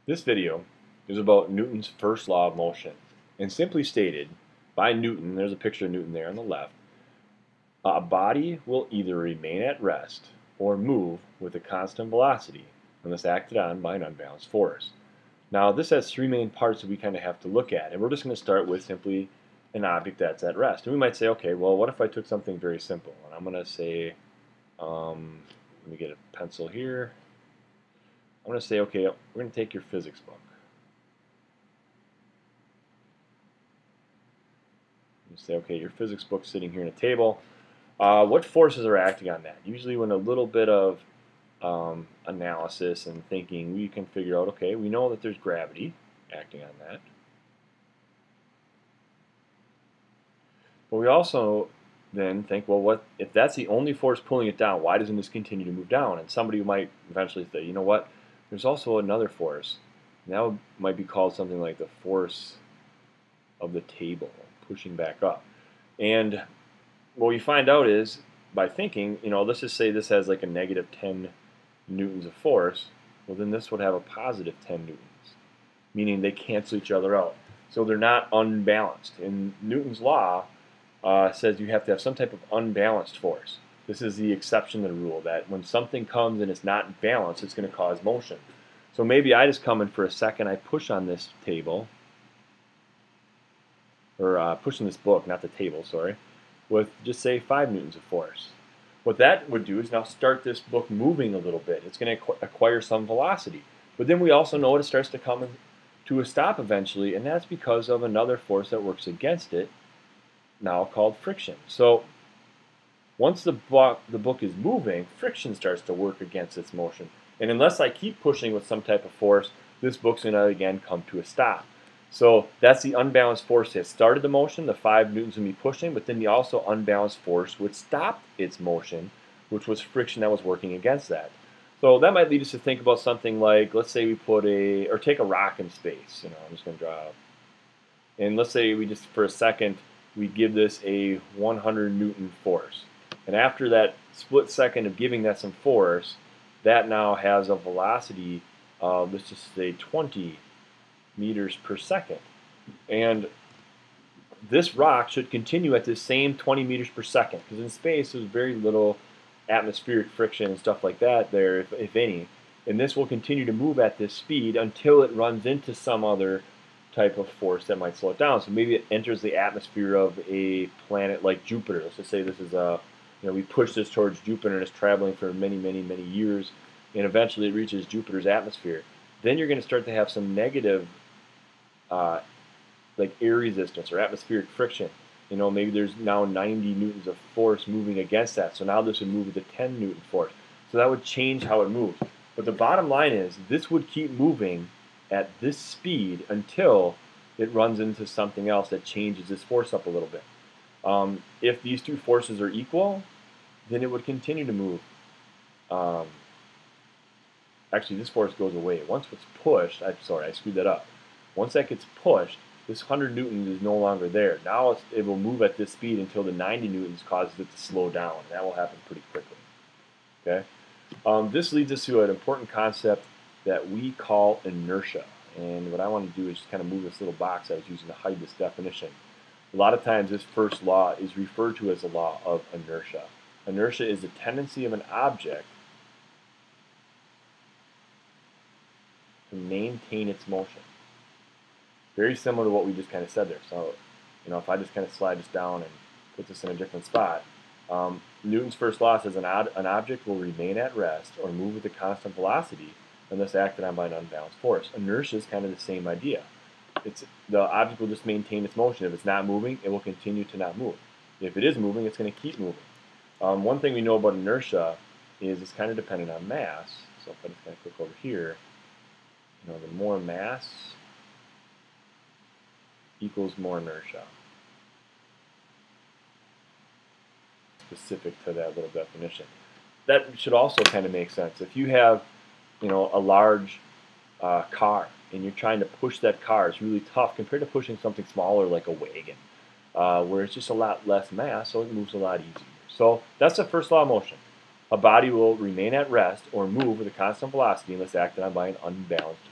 This video is about Newton's first law of motion. And simply stated, by Newton, there's a picture of Newton there on the left, a body will either remain at rest or move with a constant velocity unless acted on by an unbalanced force. Now this has three main parts that we kind of have to look at, and we're just going to start with simply an object that's at rest. And we might say, okay, well, what if I took something very simple? And I'm going to say, let me get a pencil here. I'm going to say, okay, we're going to take your physics book. You say, okay, your physics book's sitting here on a table. What forces are acting on that? Usually when a little bit of analysis and thinking, we can figure out, okay, we know that there's gravity acting on that. But we also then think, well, what if that's the only force pulling it down, why doesn't this continue to move down? And somebody might eventually say, you know what, there's also another force. And that might be called something like the force of the table, pushing back up. And what we find out is, by thinking, let's just say this has like a negative 10 newtons of force, well then this would have a positive 10 newtons, meaning they cancel each other out. So they're not unbalanced. And Newton's law says you have to have some type of unbalanced force. This is the exception to the rule, that when something comes and it's not balanced, it's going to cause motion. So maybe I just come in for a second, I push on this table, or push on this book, not the table, sorry, with just say 5 newtons of force. What that would do is now start this book moving a little bit. It's going to acquire some velocity. But then we also know it starts to come to a stop eventually, and that's because of another force that works against it, now called friction. So once the book is moving, friction starts to work against its motion. And unless I keep pushing with some type of force, this book's going to again come to a stop. So that's the unbalanced force that started the motion, the 5 newtons of me pushing, but then the also unbalanced force which stopped its motion, which was friction that was working against that. So that might lead us to think about something like, let's say we take a rock in space. I'm just going to draw, and let's say we just, for a second, we give this a 100 newton force. And after that split second of giving that some force, that now has a velocity of, let's just say, 20 meters per second. And this rock should continue at this same 20 meters per second, because in space there's very little atmospheric friction and stuff like that there, if any. And this will continue to move at this speed until it runs into some other type of force that might slow it down. So maybe it enters the atmosphere of a planet like Jupiter. Let's just say this is a, we push this towards Jupiter and it's traveling for many, many, many years, and eventually it reaches Jupiter's atmosphere. Then you're going to start to have some negative like air resistance or atmospheric friction. Maybe there's now 90 newtons of force moving against that. So now this would move with a 10 newton force. So that would change how it moves. But the bottom line is, this would keep moving at this speed until it runs into something else that changes this force up a little bit. If these two forces are equal, then it would continue to move. Actually, this force goes away. Once it's pushed, I screwed that up. Once that gets pushed, this 100 newtons is no longer there. Now it will move at this speed until the 90 newtons causes it to slow down. And that will happen pretty quickly. Okay? This leads us to an important concept that we call inertia. And what I want to do is just kind of move this little box I was using to hide this definition. A lot of times this first law is referred to as the law of inertia. Inertia is the tendency of an object to maintain its motion. Very similar to what we just kind of said there. So, if I just kind of slide this down and put this in a different spot, Newton's first law says an object will remain at rest or move with a constant velocity unless acted on by an unbalanced force. Inertia is kind of the same idea. The object will just maintain its motion. If it's not moving, it will continue to not move. If it is moving, it's going to keep moving. One thing we know about inertia is it's kind of dependent on mass. So if I just kind of click over here, the more mass equals more inertia. Specific to that little definition. That should also kind of make sense. If you have, a large car and you're trying to push that car, it's really tough compared to pushing something smaller like a wagon, where it's just a lot less mass, so it moves a lot easier. So that's the first law of motion. A body will remain at rest or move with a constant velocity unless acted on by an unbalanced